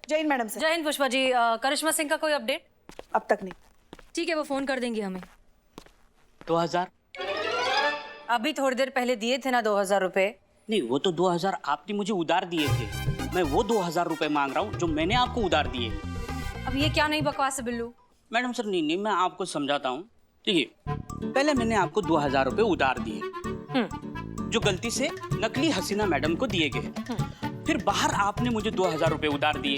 जय Hind madam sir. जय हिंद पुष्पा जी। करिश्मा सिंह का कोई अपडेट? अब तक नहीं। ठीक है, वो फोन कर देंगी हमें। 2000? अभी थोड़ी देर पहले दिए थे ना 2000 रुपए। नहीं, वो तो 2000 आपने मुझे उधार दिए थे। मैं वो 2000 रुपए मांग रहा हूँ जो मैंने आपको उधार दिए। अब ये क्या नई बकवास है बिल्लू? मैडम सर, नहीं, मैं आपको समझाता हूँ। देखिए, पहले मैंने आपको 2000 रुपए उधार दिए, जो गलती से नकली हसीना मैडम को दिए गए। फिर बाहर आपने मुझे 2000 रुपए उधार दिए।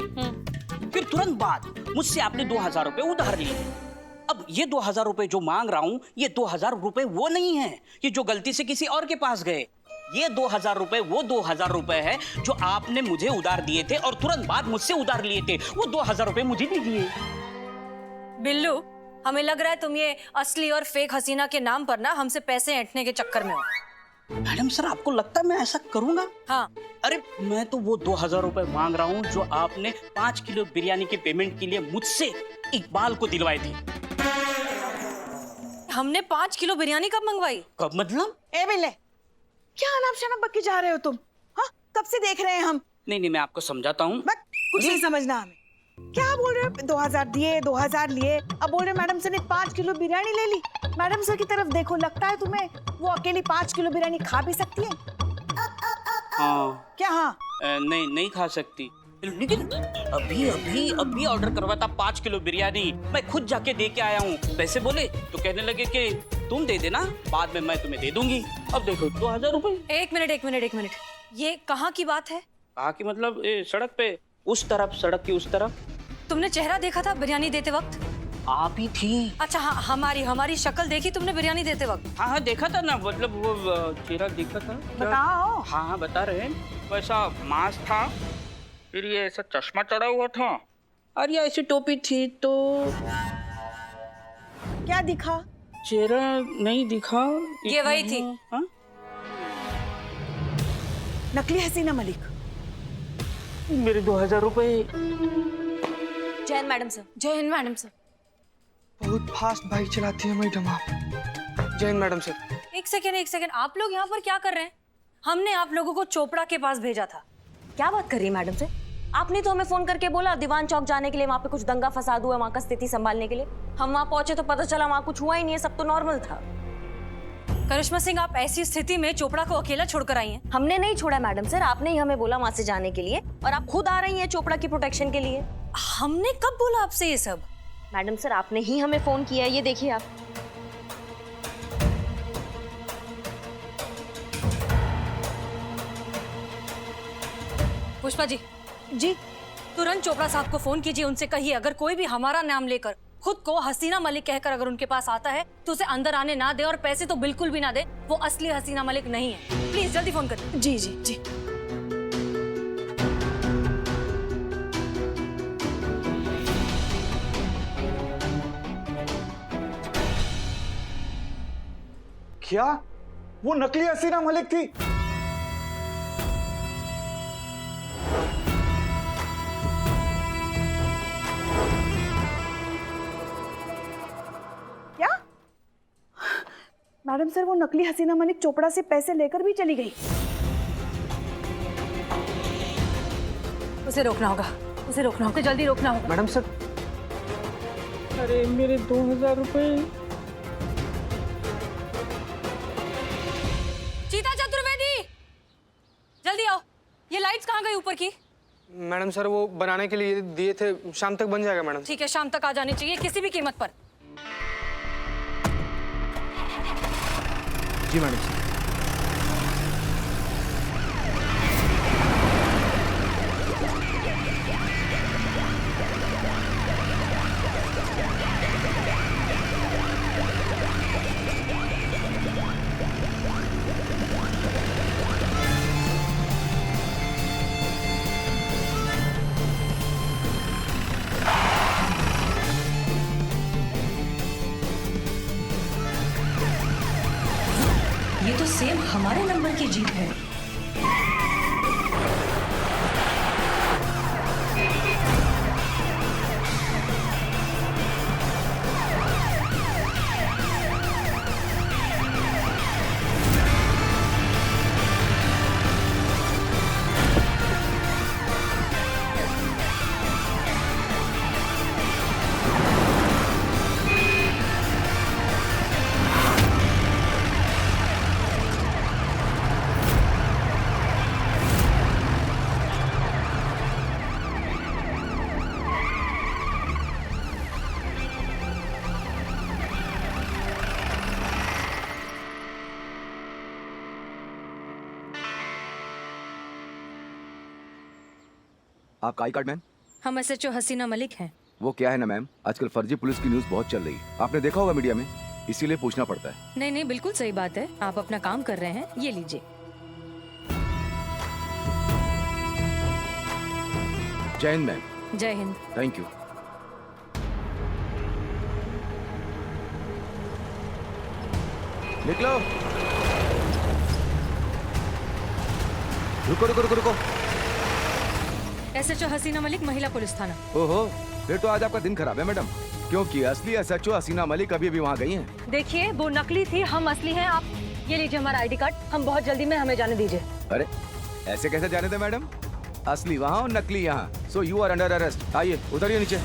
फिर तुरंत बाद मुझसे आपने 2000 रुपए उधार लिए। अब ये 2000 रुपए जो मांग रहा हूँ, ये 2000 रुपए वो नहीं है कि जो गलती से किसी और के पास गए। ये 2000 रुपए वो 2000 रुपए है जो आपने मुझे उधार दिए थे और तुरंत बाद मुझसे उधार लिए थे। वो 2000 रुपए मुझे दीजिए। बिल्लू, हमें लग रहा है तुम ये असली और फेक हसीना के नाम पर ना हमसे पैसे ऐंठने के चक्कर में हो। मैडम सर, आपको लगता है मैं ऐसा करूंगा? हाँ। अरे, मैं तो वो 2000 रुपए मांग रहा हूँ जो आपने 5 किलो बिरयानी के पेमेंट के लिए मुझसे इकबाल को दिलवाए थे। हमने 5 किलो बिरयानी कब मंगवाई? कब मतलब? ए बिल्ले, क्या अनाप शनाप बक के जा रहे हो तुम? हाँ, कब से देख रहे हैं हम। नहीं, मैं आपको समझाता हूँ। कुछ नहीं समझना हमें। क्या बोल रहे हो? 2000 दिए, 2000 लिए, अब बोल रहे मैडम सर ने 5 किलो बिरयानी ले ली। मैडम सर की तरफ देखो, लगता है तुम्हें वो अकेली 5 किलो बिरयानी खा भी सकती है? हाँ। क्या हाँ? नहीं खा सकती, लेकिन अभी ऑर्डर करवा था 5 किलो बिरयानी। मैं खुद जाके दे के आया हूँ। पैसे बोले तो कहने लगे कि तुम दे देना, बाद में मैं तुम्हें दे दूंगी। अब देखो 2000 रुपए। एक मिनट, ये कहाँ की बात है? कहाँ की मतलब? सड़क पे, उस तरफ, सड़क की उस तरफ। तुमने चेहरा देखा था बिरयानी देते वक्त? आप ही थी। अच्छा हाँ, हमारी शक्ल देखी तुमने बिरयानी देते वक्त? हाँ, देखा था ना, मतलब वो चेहरा देखा था। बताओ। हाँ, बता रहे हैं। वैसा मास्क था, फिर ये ऐसा चश्मा चढ़ा हुआ था और ये ऐसी टोपी थी। तो क्या दिखा? चेहरा नहीं दिखा। ये वही थी। हाँ? नकली हसीना मलिक। मेरे 2000 रुपए। जय हिंद मैडम सर। बहुत फास्ट बाइक चलाती है मैडम आप। जय हिंद मैडम सर। एक सेकेंड, आप लोग यहाँ पर क्या कर रहे हैं? हमने आप लोगों को चोपड़ा के पास भेजा था। क्या बात कर रही है मैडम से? आपने तो हमें फोन करके बोला दीवान चौक जाने के लिए, वहाँ पे कुछ दंगा फसाद हुआ है, वहाँ का स्थिति संभालने के लिए। हम वहाँ पहुंचे तो पता चला वहाँ कुछ हुआ ही नहीं है, सब तो नॉर्मल था। करिश्मा सिंह, आप ऐसी स्थिति में चोपड़ा को अकेला छोड़कर आई हैं? हमने नहीं छोड़ा मैडम सर, आपने ही हमें बोला वहाँ से जाने के लिए और आप खुद आ रही हैं चोपड़ा की प्रोटेक्शन के लिए। हमने कब बोला आपसे ये सब? मैडम सर, आपने ही हमें फोन किया है, ये देखिए आप। पुष्पा जी, तुरंत चोपड़ा साहब को फोन कीजिए, उनसे कहिए अगर कोई भी हमारा नाम लेकर खुद को हसीना मलिक कहकर अगर उनके पास आता है तो उसे अंदर आने ना दे और पैसे तो बिल्कुल भी ना दे। वो असली हसीना मलिक नहीं है। प्लीज जल्दी फोन करिए। जी। क्या वो नकली हसीना मलिक थी? क्या? मैडम सर, वो नकली हसीना मलिक चोपड़ा से पैसे लेकर भी चली गई। उसे रोकना होगा, जल्दी रोकना होगा। Madam sir. अरे, मेरे 2000 रुपए। चीता चतुर्वेदी, जल्दी आओ। ये लाइट्स कहाँ गई ऊपर की? मैडम सर, वो बनाने के लिए दिए थे, शाम तक बन जाएगा मैडम। ठीक है, शाम तक आ जानी चाहिए किसी भी कीमत पर। जी मैडम सर। ये तो सेम हमारे नंबर की जीप है। आपका आई कार्ड मैम? हम SHO हसीना मलिक हैं। वो क्या है ना मैम, आजकल फर्जी पुलिस की न्यूज़ बहुत चल रही है, आपने देखा होगा मीडिया में, इसीलिए पूछना पड़ता है। नहीं नहीं, बिल्कुल सही बात है, आप अपना काम कर रहे हैं, ये लीजिए। जय हिंद मैम। जय हिंद। Thank you. निकलो। रुको रुको रुको रुको। SHO हसीना मलिक, महिला पुलिस थाना। ओहो, फिर तो आज आपका दिन खराब है मैडम, क्योंकि असली SHO हसीना मलिक अभी भी वहाँ गई हैं। देखिए, वो नकली थी, हम असली हैं। आप ये लीजिए हमारा ID कार्ड, हम बहुत जल्दी में, हमें जाने दीजिए। अरे ऐसे कैसे जाने दे मैडम, असली वहाँ और नकली यहाँ, so you are under arrest. आइए उतरिए नीचे।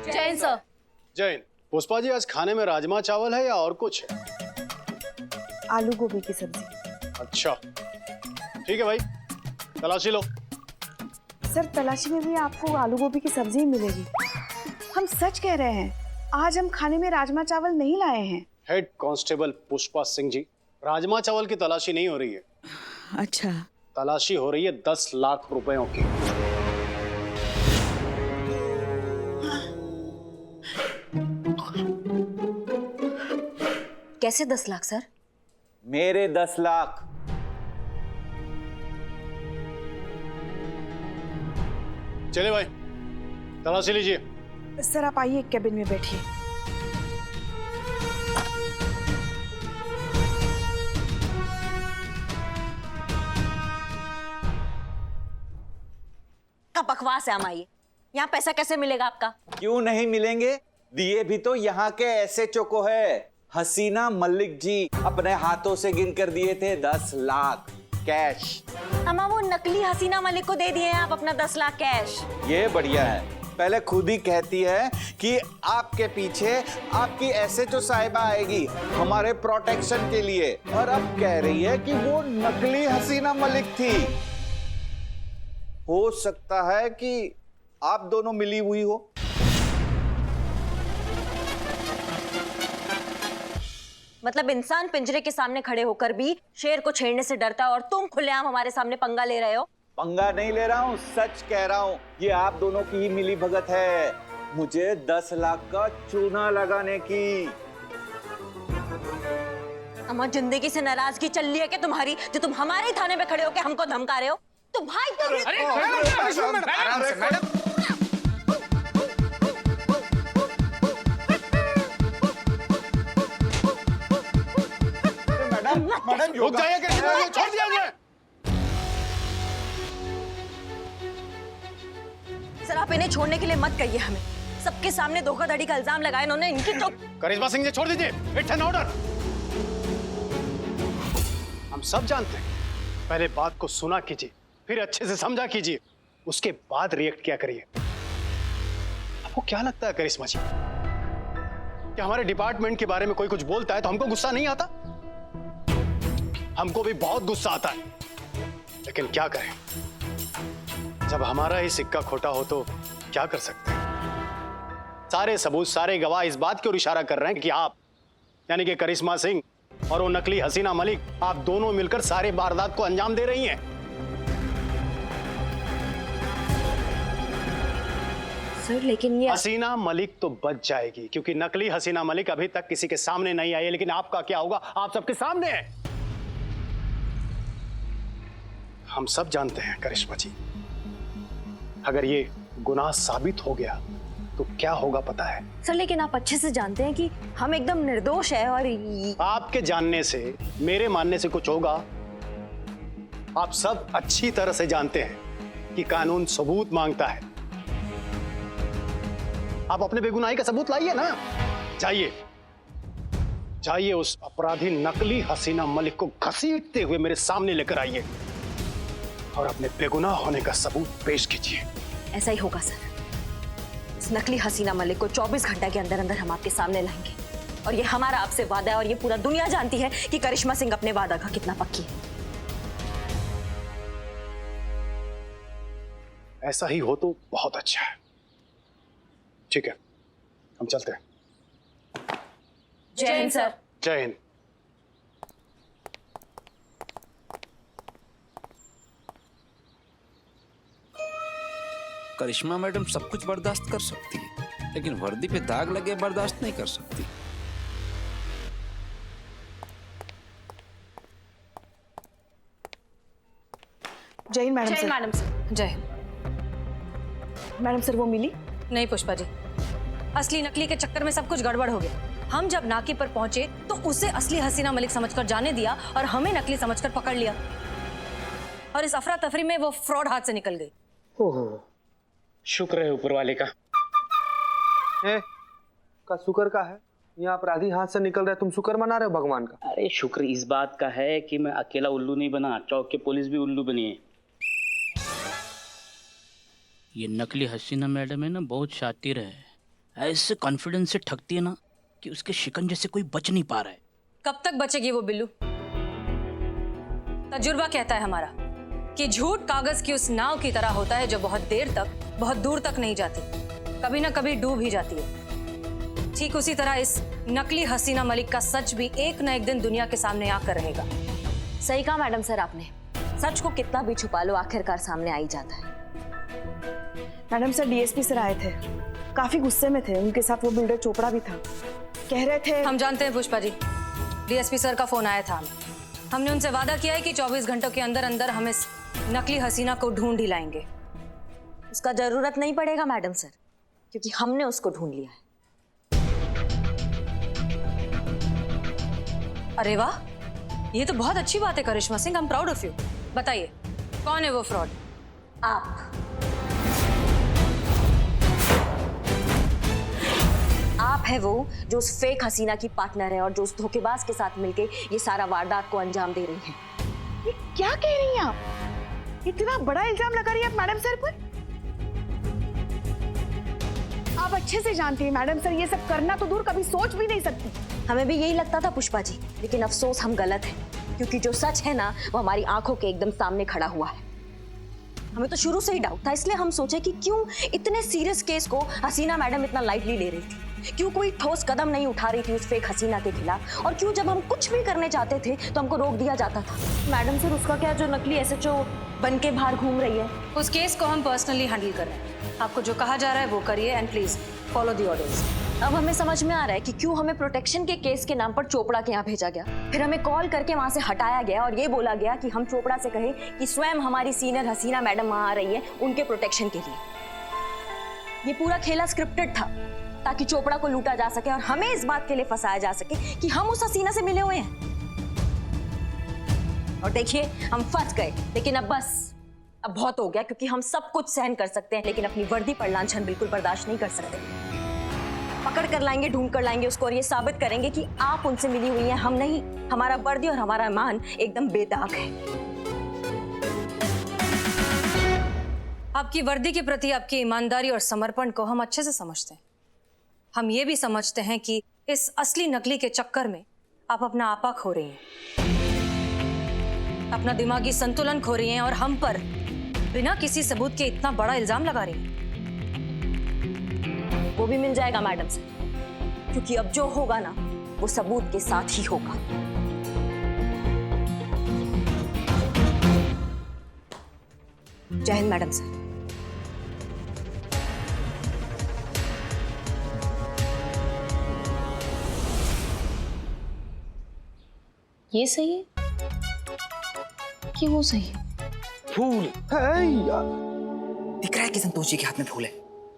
जैन सर। जैन, पुष्पा जी आज खाने में राजमा चावल है या और कुछ है? आलू गोभी की सब्जी। अच्छा, ठीक है भाई, तलाशी लो। सर तलाशी में भी आपको आलू गोभी की सब्जी ही मिलेगी। हम सच कह रहे हैं, आज हम खाने में राजमा चावल नहीं लाए हैं। हेड कांस्टेबल पुष्पा सिंह जी, राजमा चावल की तलाशी नहीं हो रही है। अच्छा। तलाशी हो रही है 10 लाख रुपयों की। कैसे 10 लाख सर? मेरे 10 लाख। चले भाई, तलाशी लीजिए। सर आप आइए, कैबिन में बैठिए। का बकवास है हमारी। यहाँ पैसा कैसे मिलेगा आपका? क्यों नहीं मिलेंगे, दिए भी तो यहाँ के SHO को है। हसीना मलिक जी अपने हाथों से गिन कर दिए थे 10 लाख कैश। अम्मा वो नकली हसीना मलिक को दे दिए हैं आप अपना 10 लाख कैश। ये बढ़िया है, पहले खुद ही कहती है कि आपके पीछे आपकी SHO साहिबा आएगी हमारे प्रोटेक्शन के लिए, और अब कह रही है कि वो नकली हसीना मलिक थी। हो सकता है कि आप दोनों मिली हुई हो। मतलब इंसान पिंजरे के सामने खड़े होकर भी शेर को छेड़ने से डरता है और तुम खुलेआम हमारे सामने पंगा ले रहे हो। पंगा नहीं ले रहा हूँ, सच कह रहा हूँ, ये आप दोनों की ही मिली भगत है मुझे 10 लाख का चूना लगाने की। अम्मा जिंदगी से नाराजगी चल रही है कि तुम्हारी, जो तुम हमारे थाने पे खड़े होकर हमको धमका रहे हो। तो भाई मैडम रुक जाइए, छोड़ दिया जाए। सर आप इन्हें छोड़ने के लिए मत कहिए हमें। सबके सामने धोखाधड़ी का इल्जाम लगाया इन्होंने, इनकी तो। करिश्मा सिंह जी छोड़ दीजिए, इट्स एन ऑर्डर। हम सब जानते हैं, पहले बात को सुना कीजिए, फिर अच्छे से समझा कीजिए, उसके बाद रिएक्ट किया करिए। आपको क्या लगता है करिश्मा जी, कि हमारे डिपार्टमेंट के बारे में कोई कुछ बोलता है तो हमको गुस्सा नहीं आता? हमको भी बहुत गुस्सा आता है, लेकिन क्या करें, जब हमारा ही सिक्का खोटा हो तो क्या कर सकते हैं। सारे सबूत, सारे गवाह इस बात की ओर इशारा कर रहे हैं कि आप, यानी कि करिश्मा सिंह और वो नकली हसीना मलिक, आप दोनों मिलकर सारे वारदात को अंजाम दे रही हैं। सर लेकिन ये हसीना मलिक तो बच जाएगी, क्योंकि नकली हसीना मलिक अभी तक किसी के सामने नहीं आई है, लेकिन आपका क्या होगा, आप सबके सामने है। हम सब जानते हैं करिश्मा जी, अगर ये गुनाह साबित हो गया तो क्या होगा पता है? सर लेकिन आप अच्छे से जानते हैं कि हम एकदम निर्दोष है। और आपके जानने से, मेरे मानने से कुछ होगा? आप सब अच्छी तरह से जानते हैं कि कानून सबूत मांगता है। आप अपने बेगुनाही का सबूत लाइए ना। जाइए जाइए, उस अपराधी नकली हसीना मलिक को घसीटते हुए मेरे सामने लेकर आइए और अपने बेगुनाह होने का सबूत पेश कीजिए। ऐसा ही होगा सर। इस नकली हसीना मलिक को 24 घंटे के अंदर अंदर हम आपके सामने लाएंगे। और ये हमारा आपसे वादा है और ये पूरा दुनिया जानती है कि करिश्मा सिंह अपने वादा का कितना पक्की है। ऐसा ही हो तो बहुत अच्छा है। ठीक है, हम चलते हैं। जय हिंद सर। जय हिंद। करिश्मा मैडम सब कुछ बर्दाश्त कर सकती है, लेकिन वर्दी पे दाग लगे बर्दाश्त नहीं कर सकती। जय Hind madam sir. Madam sir. जय हिंद। मैडम सर वो मिली? नहीं पुष्पा जी, असली नकली के चक्कर में सब कुछ गड़बड़ हो गया। हम जब नाके पर पहुंचे तो उसे असली हसीना मलिक समझकर जाने दिया और हमें नकली समझकर पकड़ लिया, और इस अफरा तफरी में वो फ्रॉड हाथ से निकल गई। ओहो, शुक्र है ऊपर वाले का। का शुक्र का है? यहाँ अपराधी हाथ से निकल रहे, तुम शुक्र मना रहे हो भगवान का? अरे शुक्र इस बात का है कि मैं अकेला उल्लू नहीं बना, चौक के पुलिस भी उल्लू बनी है। ये नकली हसीना मैडम है ना, बहुत शातिर है। ऐसे कॉन्फिडेंस से ठगती है ना कि उसके शिकंजे से कोई बच नहीं पा रहा है। कब तक बचेगी वो बिल्लू? तजुर्बा कहता है हमारा कि झूठ कागज की उस नाव की तरह होता है जो बहुत देर तक, बहुत दूर तक नहीं जाती, कभी ना कभी डूब ही जाती है। ठीक उसी तरह इस नकली हसीना मलिक का सच भी एक न एक दिन दुनिया के सामने आकर रहेगा। सही कहा मैडम सर आपने, सच को कितना भी छुपा लो आखिरकार सामने आ ही जाता है। मैडम सर डीएसपी सर आए थे, काफी गुस्से में थे। उनके साथ वो बिल्डर चोपड़ा भी था। कह रहे थे। हम जानते हैं पुष्पा जी, डीएसपी सर का फोन आया था। हमने उनसे वादा किया है कि 24 घंटों के अंदर अंदर हम इस नकली हसीना को ढूंढ ही लाएंगे। उसका जरूरत नहीं पड़ेगा मैडम सर, क्योंकि हमने उसको ढूंढ लिया है। अरे वाह, ये तो बहुत अच्छी बात है Karishma Singh, I am proud of you. बताइए कौन है वो फ्रॉड? आप है वो जो उस फेक हसीना की पार्टनर है और जो उस धोखेबाज के साथ मिलके ये सारा वारदात को अंजाम दे रही है। ये क्या कह रही हैं आप? इतना बड़ा इल्जाम लगा रही है आप मैडम सर पर? आप अच्छे से जानती हैं मैडम सर, ये सब करना तो दूर, कभी सोच भी नहीं सकती। हमें भी यही लगता था पुष्पा जी, लेकिन अफसोस हम गलत हैं, क्योंकि जो सच है ना वो हमारी आंखों के एकदम सामने खड़ा हुआ है। हमें तो शुरू से ही डाउट था, इसलिए हम सोचे कि क्यों इतने सीरियस केस को हसीना मैडम इतना लाइटली ले रही थी, क्यों कोई ठोस कदम नहीं उठा रही थी उस फेक हसीना के खिलाफ, और क्यों जब हम कुछ भी करने चाहते थे तो हमको रोक दिया जाता था। मैडम सर उसका क्या, जो नकली एसएचओ बन के बाहर घूम रही है, उस केस को हम पर्सनली हैंडल कर रहे हैं। आपको जो कहा जा रहा है वो करिए and please follow the orders. अब हमें समझ में आ रहा है कि क्यों हमें प्रोटेक्शन के केस के नाम पर चोपड़ा के यहाँ भेजा गया, फिर हमें कॉल करके वहाँ से हटाया गया और ये बोला गया कि हम चोपड़ा से कहें कि स्वयं हमारी सीनियर हसीना मैडम वहाँ आ रही है उनके प्रोटेक्शन के लिए। ये पूरा खेला स्क्रिप्टेड था ताकि चोपड़ा को लूटा जा सके और हमें इस बात के लिए फंसाया जा सके कि हम उस हसीना से मिले हुए हैं। और देखिए हम फंस गए, लेकिन अब बस, अब बहुत हो गया, क्योंकि हम सब कुछ सहन कर सकते हैं लेकिन अपनी वर्दी पर लांछन बिल्कुल बर्दाश्त नहीं कर सकते। पकड़ कर लाएंगे, ढूंढ कर लाएंगे उसको और ये साबित करेंगे कि आप उनसे मिली हुई हैं, हम नहीं। हमारा वर्दी और हमारा मान एकदम बेदाग है। आपकी वर्दी के प्रति आपकी ईमानदारी और समर्पण को हम अच्छे से समझते हैं। हम ये भी समझते हैं कि इस असली नकली के चक्कर में आप अपना आपा खो रही हैं, अपना दिमागी संतुलन खो रही हैं और हम पर बिना किसी सबूत के इतना बड़ा इल्जाम लगा रही हैं। वो भी मिल जाएगा मैडम से, क्योंकि अब जो होगा ना वो सबूत के साथ ही होगा। जय हिंद मैडम सर। ये सही है कि वो सही है? फूल है यार। दिख रहा है कि संतोष जी के हाथ में फूल है।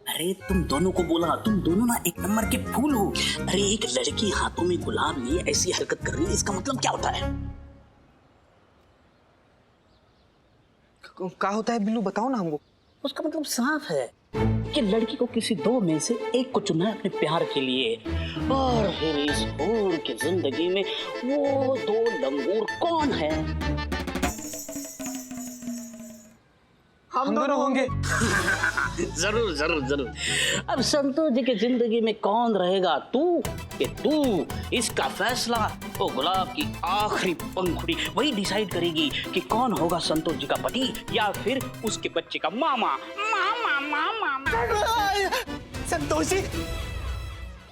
अरे तुम दोनों को बोला, तुम दोनों ना एक नंबर के फूल हो। अरे एक लड़की हाथों में गुलाब लिए ऐसी हरकत कर रही है, इसका मतलब क्या होता है? क्या होता है बिल्लू, बताओ ना हमको। उसका मतलब साफ है कि लड़की को किसी दो में से एक को चुना है अपने प्यार के लिए, और फिर इस हूर की जिंदगी में वो दो लंगूर कौन है? हम दोनों होंगे। जरूर जरूर जरूर। अब संतोष जी की जिंदगी में कौन रहेगा, तू कि तू? इसका फैसला वो गुलाब की आखिरी पंखुड़ी वही डिसाइड करेगी कि कौन होगा संतोष जी का पति या फिर उसके बच्चे का मामा। मामा मामा संतोष जी,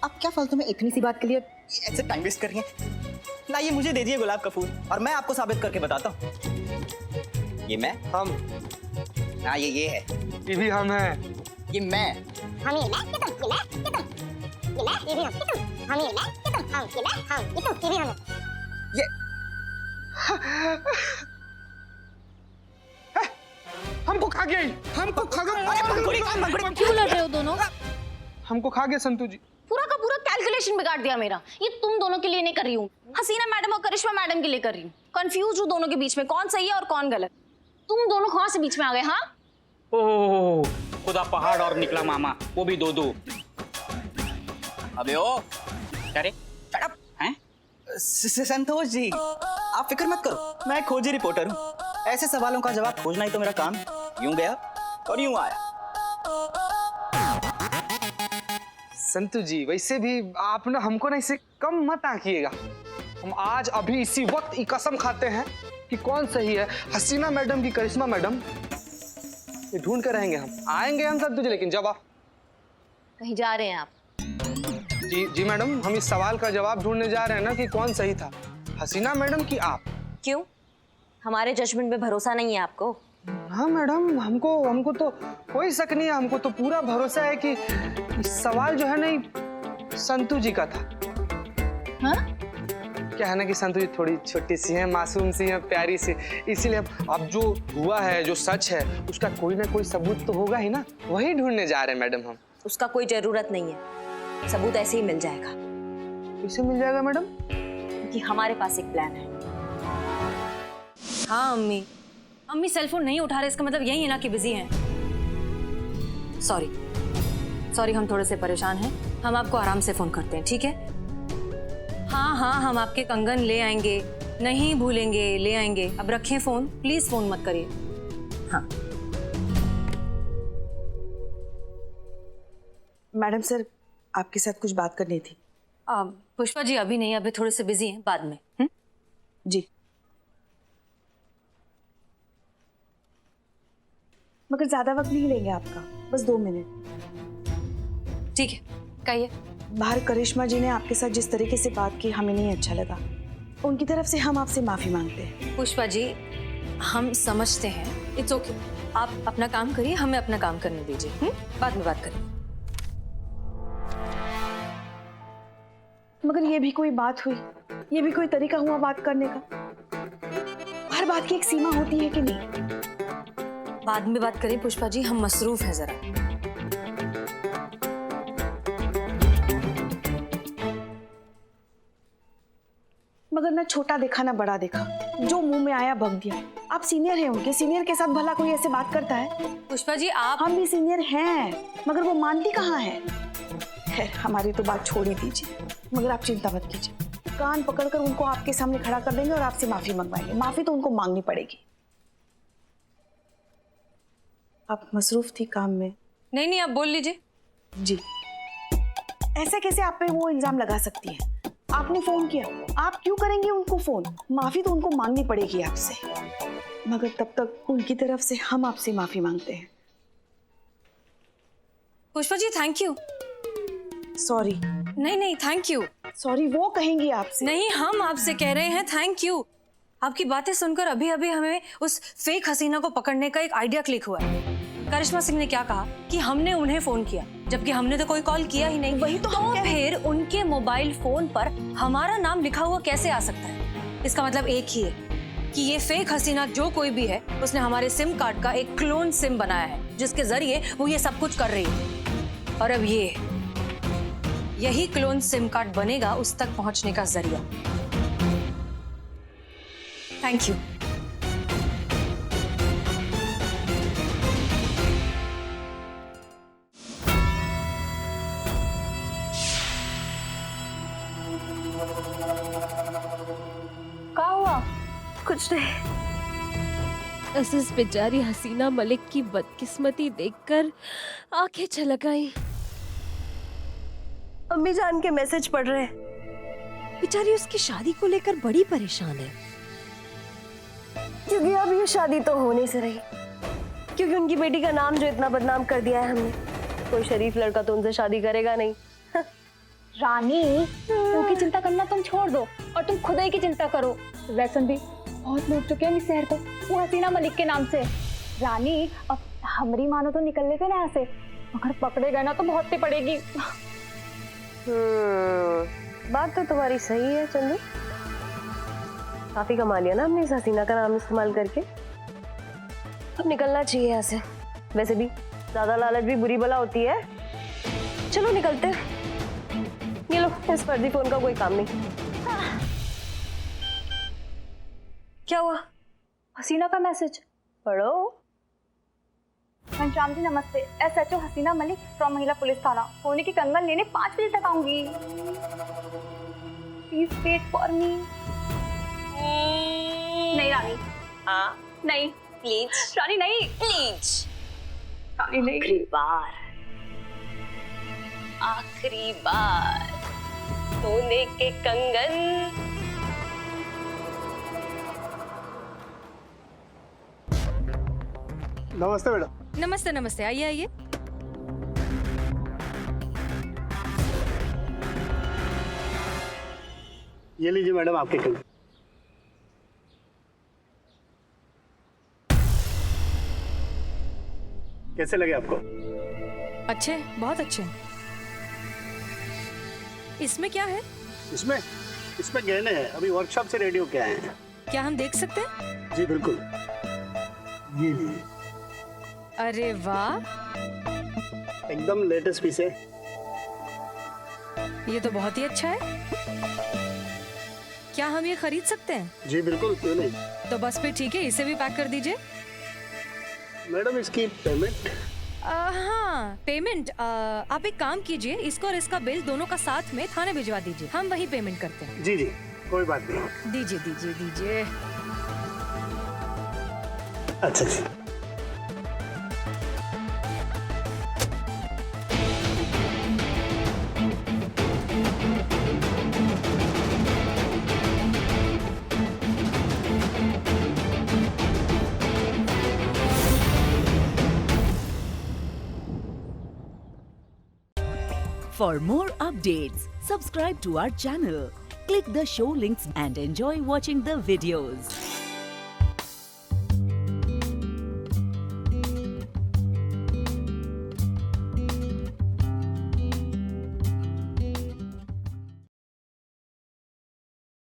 आप क्या फालतू में इतनी सी बात के लिए ऐसे टाइम वेस्ट कर रही हैं? लाइए मुझे दे दिए गुलाब का फूल और मैं आपको साबित करके बताता हूँ। ये मैं, हम, हाँ ये है, ये भी हम हैं। ये मैं, हम ये मैं, ये तुम, ये मैं, ये भी हम, ये तुम, हम ये मैं, ये तुम, हम ये मैं, हम ये तुम, ये भी हम। ये हमको खा गया, हमको खा गया। क्यों लड़ रहे हो दोनों? हमको खा गया संतू जी। पूरा का पूरा कैलकुलेशन बिगाड़ दिया मेरा। ये तुम दोनों के लिए नहीं कर रही हूँ, हसीना मैडम और करिश्मा मैडम के लिए कर रही हूँ। कंफ्यूज हूँ दोनों के बीच में कौन सही है और कौन गलत। तुम दोनों कहाँ से बीच में आ गए? हाँ ओह खुदा पहाड़ और निकला मामा, वो भी दो दो। अबे ओ, अरे शट अप। हैं? संतोष जी, आप फिक्र मत करो, मैं एक खोजी रिपोर्टर हूँ। ऐसे सवालों का जवाब खोजना ही तो मेरा काम। यूं गया और यूं आया। संतू जी वैसे भी आप ना हमको ना इसे कम मत आंकिएगा। हम आज अभी इसी वक्त ये कसम खाते हैं कि कौन सही है, हसीना मैडम की करिश्मा मैडम। ये ढूंढ कर रहेंगे, हम आएंगे हम संतू जी। लेकिन जब आप कहीं जा रहे हैं आप? जी मैडम, हम इस सवाल का जवाब ढूंढने जा रहे हैं ना कि कौन सही था, हसीना मैडम की आप। क्यों, हमारे जजमेंट पे भरोसा नहीं है आपको? हाँ मैडम, हमको तो कोई शक नहीं है। हमको तो पूरा भरोसा है कि सवाल जो है ना संतू जी का था। हाँ? क्या है ना कि संतू जी थोड़ी छोटी सी है, मासूम सी है, प्यारी सी, इसीलिए अब जो हुआ है, जो सच है, उसका कोई ना कोई सबूत तो होगा ही ना, वही ढूंढने जा रहे हैं मैडम हम। उसका कोई जरूरत नहीं है, सबूत ऐसे ही मिल जाएगा। कैसे मिल जाएगा मैडम? क्योंकि हमारे पास एक प्लान है। हाँ अम्मी, अम्मी सेलफोन नहीं उठा रहे, इसका मतलब यही है ना कि बिजी हैं। सॉरी, हम थोड़े से परेशान हैं। हम आपको आराम से फोन करते हैं, ठीक है? हाँ, हम आपके कंगन ले आएंगे, नहीं भूलेंगे, ले आएंगे। अब रखें फोन, प्लीज फोन मत करिए। हाँ मैडम सर, आपके साथ कुछ बात करनी थी। पुष्पा जी अभी नहीं, अभी थोड़े से बिजी हैं, बाद में। जी, मगर ज्यादा वक्त नहीं लेंगे आपका, बस 2 मिनट। ठीक है, कहिए। बाहर करिश्मा जी ने आपके साथ जिस तरीके से बात की, हमें नहीं अच्छा लगा। उनकी तरफ से हम आपसे माफी मांगते हैं। पुष्पा जी, हम समझते हैं, इट्स ओके। आप अपना काम करिए, हमें अपना काम करने दीजिए। बाद में बात करें। मगर ये भी कोई बात हुई? ये भी कोई तरीका हुआ बात करने का? हर बात की एक सीमा होती है कि नहीं? बाद में बात करें पुष्पा जी, हम मसरूफ हैं जरा। मगर ना छोटा देखा ना बड़ा देखा, जो मुंह में आया बक दिया। आप सीनियर हैं उनके, सीनियर के साथ भला कोई ऐसे बात करता है? पुष्पा जी आप हम भी सीनियर हैं, मगर वो मानती कहाँ है। खैर, हमारी तो बात छोड़ ही दीजिए। मगर आप चिंता मत कीजिए, कान पकड़कर उनको आपके सामने खड़ा कर देंगे और आपसे माफी मंगवाएंगे। माफी तो उनको मांगनी पड़ेगी। आप मसरूफ थी काम में। नहीं, आप बोल लीजिए। जी, ऐसे कैसे आप पे वो इल्जाम लगा सकती है? आपने फोन किया, आप क्यों करेंगे उनको फोन? माफी तो उनको मांगनी पड़ेगी आपसे। मगर तब तक उनकी तरफ से हम आपसे माफी मांगते हैं। Pushpa ji thank you. Sorry. नहीं, थैंक यू। सॉरी वो कहेंगी आपसे। नहीं, हम आपसे कह रहे हैं थैंक यू। आपकी बातें सुनकर अभी हमें उस फेक हसीना को पकड़ने का एक आइडिया क्लिक हुआ है। करिश्मा सिंह ने क्या कहा कि हमने उन्हें फोन किया, जबकि हमने तो कोई कॉल किया ही नहीं। वही तो फिर उनके मोबाइल फोन पर हमारा नाम लिखा हुआ कैसे आ सकता है? इसका मतलब एक ही है कि ये फेक हसीना जो कोई भी है, उसने हमारे सिम कार्ड का एक क्लोन सिम बनाया है, जिसके जरिए वो ये सब कुछ कर रही है। और अब यही क्लोन सिम कार्ड बनेगा उस तक पहुंचने का जरिया। Thank you. क्या हुआ? कुछ नहीं। बस इस बेचारी हसीना मलिक की बदकिस्मती देखकर आंखें छलक आई। अम्मी जान के मैसेज पढ़ रहे हैं। बेचारी उसकी शादी को लेकर बड़ी परेशान है, क्योंकि अब ये शादी तो होने से रही, क्योंकि उनकी बेटी का नाम जो इतना बदनाम कर दिया है हमने, कोई शरीफ लड़का तो उनसे शादी करेगा नहीं। रानी, उनकी चिंता करना तुम छोड़ दो और तुम खुद ही की चिंता करो। वैसे भी बहुत लूट चुके हैं इस शहर को वो हसीना मलिक के नाम से। रानी, अब हमारी मानो तो निकल लेते ना यहाँ से, अगर पकड़े गए ना तो बहुत पड़ेगी। बात तो तुम्हारी सही है चंदू, काफी कमा लिया ना हमने इस हसीना का नाम इस्तेमाल करके। अब निकलना चाहिए यहाँ से। वैसे भी ज्यादा लालच भी बुरी बला होती है। चलो निकलते हैं। ये लो, इस फर्जी फोन का कोई काम नहीं। क्या हुआ? हसीना का मैसेज पढ़ो। घनश्याम जी नमस्ते, SHO हसीना मलिक फ्रॉम महिला पुलिस थाना। सोने की कंगन लेने 5 बजे तक आऊंगी। Please wait for me. नहीं रानी, हाँ नहीं प्लीज रानी, नहीं प्लीज। रानी नहीं। आखिरी बार सोने के कंगन। नमस्ते मैडम। नमस्ते नमस्ते, आइए आइए। ये लीजिए मैडम आपके कंगन। कैसे लगे आपको? अच्छे, बहुत अच्छे। इसमें क्या है? इसमें गहने हैं, अभी वर्कशॉप से रेडी होके आए हैं। क्या हम देख सकते हैं? जी बिल्कुल, ये लीजिए। अरे वाह, एकदम लेटेस्ट पीस है। ये तो बहुत ही अच्छा है। क्या हम ये खरीद सकते हैं? जी बिल्कुल, क्यों नहीं। तो बस फिर ठीक है, इसे भी पैक कर दीजिए। मैडम इसकी पेमेंट? हाँ, पेमेंट आप एक काम कीजिए, इसको और इसका बिल दोनों का साथ में थाने भिजवा दीजिए, हम वही पेमेंट करते हैं। जी जी, कोई बात नहीं। दीजिए दीजिए दीजिए। अच्छा जी। For more updates, subscribe to our channel, click the show links and enjoy watching the videos.